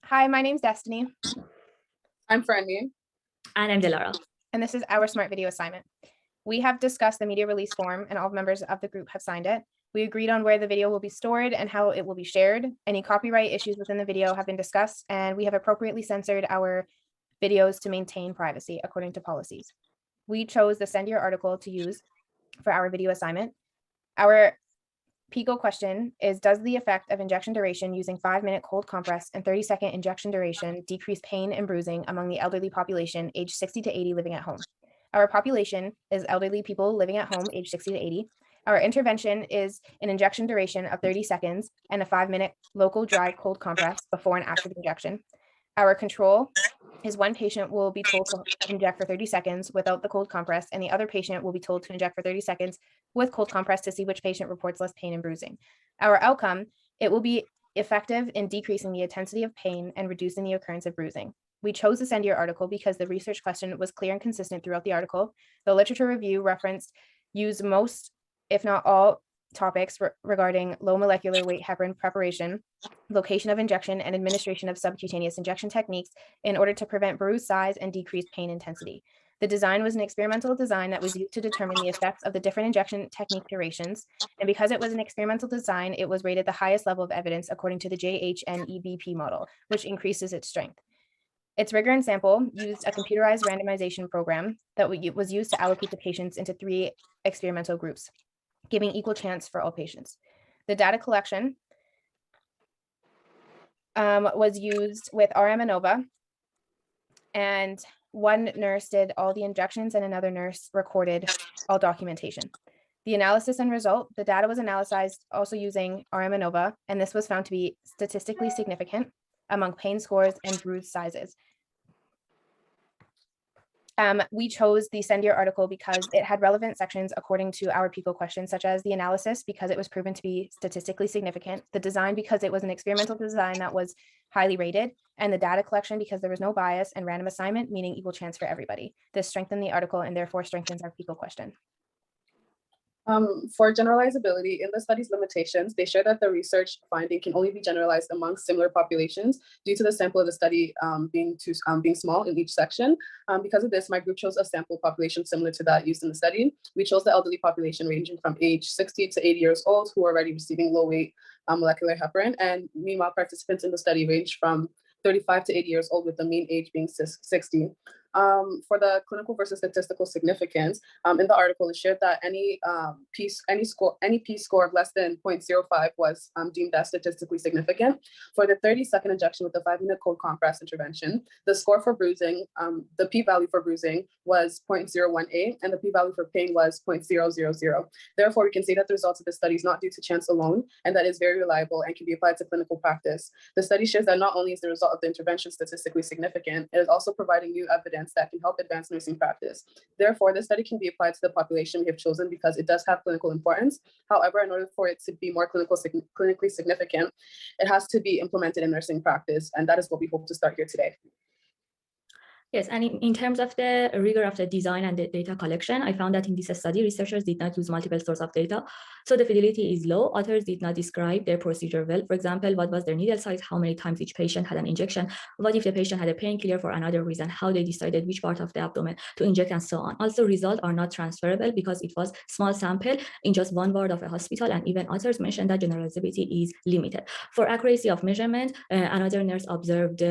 Hi, my name's Destiny, I'm Franny. And I'm Delara. and this is our Smart Video assignment. We have discussed the media release form, and all members of the group have signed it. We agreed on where the video will be stored and how it will be shared. Any copyright issues within the video have been discussed, and we have appropriately censored our videos to maintain privacy according to policies. We chose the Send Your Article to use for our video assignment. Our PICO question is, does the effect of injection duration using 5-minute cold compress and 30-second injection duration decrease pain and bruising among the elderly population aged 60 to 80 living at home? Our population is elderly people living at home aged 60 to 80. Our intervention is an injection duration of 30 seconds and a 5-minute local dry cold compress before and after the injection. Our control is one patient will be told to inject for 30 seconds without the cold compress, and the other patient will be told to inject for 30 seconds with cold compress to see which patient reports less pain and bruising. Our outcome, it will be effective in decreasing the intensity of pain and reducing the occurrence of bruising. We chose to send your article because the research question was clear and consistent throughout the article. The literature review referenced used most, if not all, topics regarding low molecular weight heparin preparation, location of injection, and administration of subcutaneous injection techniques in order to prevent bruise size and decrease pain intensity. The design was an experimental design that was used to determine the effects of the different injection technique durations. And because it was an experimental design, it was rated the highest level of evidence according to the JHNEBP model, which increases its strength. Its rigor and sample used a computerized randomization program that was used to allocate the patients into 3 experimental groups, giving equal chance for all patients. The data collection was used with RM ANOVA, and one nurse did all the injections and another nurse recorded all documentation. The analysis and result, the data was analyzed also using RM ANOVA, and this was found to be statistically significant among pain scores and bruise sizes. We chose the Send Your Article because it had relevant sections according to our PICO questions, such as the analysis, because it was proven to be statistically significant, the design, because it was an experimental design that was highly rated, and the data collection, because there was no bias, and random assignment, meaning equal chance for everybody. This strengthened the article and therefore strengthens our PICO question. For generalizability, in the study's limitations, they share that the research finding can only be generalized among similar populations due to the sample of the study being small in each section. Because of this, my group chose a sample population similar to that used in the study. We chose the elderly population ranging from age 60 to 80 years old who are already receiving low weight molecular heparin. And meanwhile, participants in the study ranged from 35 to 80 years old with the mean age being 60. For the clinical versus statistical significance, in the article, it shared that any p-score of less than 0.05 was deemed as statistically significant. For the 30-second injection with the 5-minute cold compress intervention, the score for bruising, the p-value for bruising was 0.018, and the p-value for pain was 0.000. Therefore, we can say that the results of the study is not due to chance alone, and that is very reliable and can be applied to clinical practice. The study shows that not only is the result of the intervention statistically significant, it is also providing new evidence that can help advance nursing practice. Therefore, this study can be applied to the population we have chosen because it does have clinical importance. However, in order for it to be more clinically significant, it has to be implemented in nursing practice, and that is what we hope to start here today. Yes, and in terms of the rigor of the design and the data collection, I found that in this study, researchers did not use multiple sources of data. So the fidelity is low. Authors did not describe their procedure well. For example, what was their needle size, how many times each patient had an injection, what if the patient had a painkiller for another reason, how they decided which part of the abdomen to inject, and so on. Also, results are not transferable because it was small sample in just one ward of a hospital, and even authors mentioned that generalizability is limited. For accuracy of measurement, another nurse observed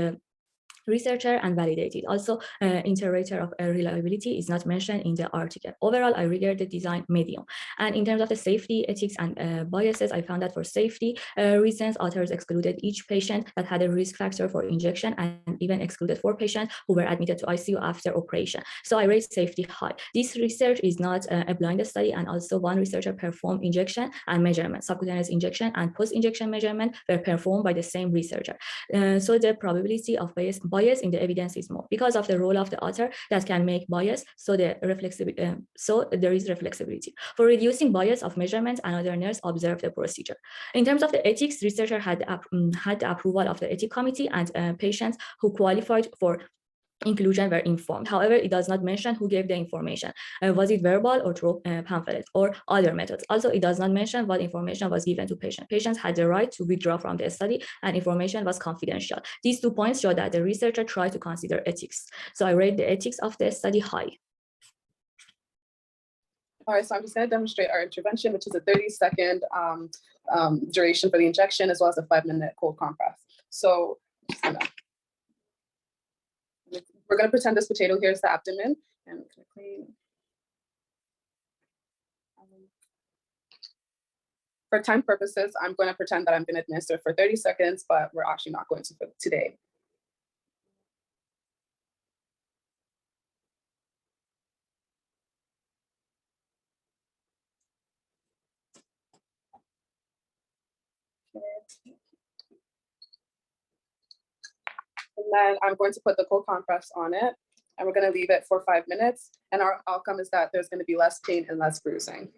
researcher and validated. Also, iterator of reliability is not mentioned in the article. Overall, I regard the design medium. And in terms of the safety, ethics, and biases, I found that for safety reasons, authors excluded each patient that had a risk factor for injection, and even excluded 4 patients who were admitted to ICU after operation. So I rate safety high. This research is not a blind study, and also one researcher performed injection and measurement. Subcutaneous injection and post-injection measurement were performed by the same researcher. So the probability of bias in the evidence is more because of the role of the author that can make bias. So there is reflexibility. For reducing bias of measurements, another nurse observed the procedure. In terms of the ethics, researcher had the approval of the ethics committee, and patients who qualified for inclusion were informed. However, it does not mention who gave the information. Was it verbal or through pamphlet or other methods? Also, it does not mention what information was given to patients. Patients had the right to withdraw from the study and information was confidential. These 2 points show that the researcher tried to consider ethics. So I rate the ethics of the study high. All right, so I'm just going to demonstrate our intervention, which is a 30-second duration for the injection, as well as a 5-minute cold compress. So we're going to pretend this potato here is the abdomen, and for time purposes, I'm going to pretend that I'm going to administer for 30 seconds, but we're actually not going to for today. And then I'm going to put the cold compress on it, and we're going to leave it for 5 minutes. And our outcome is that there's going to be less pain and less bruising.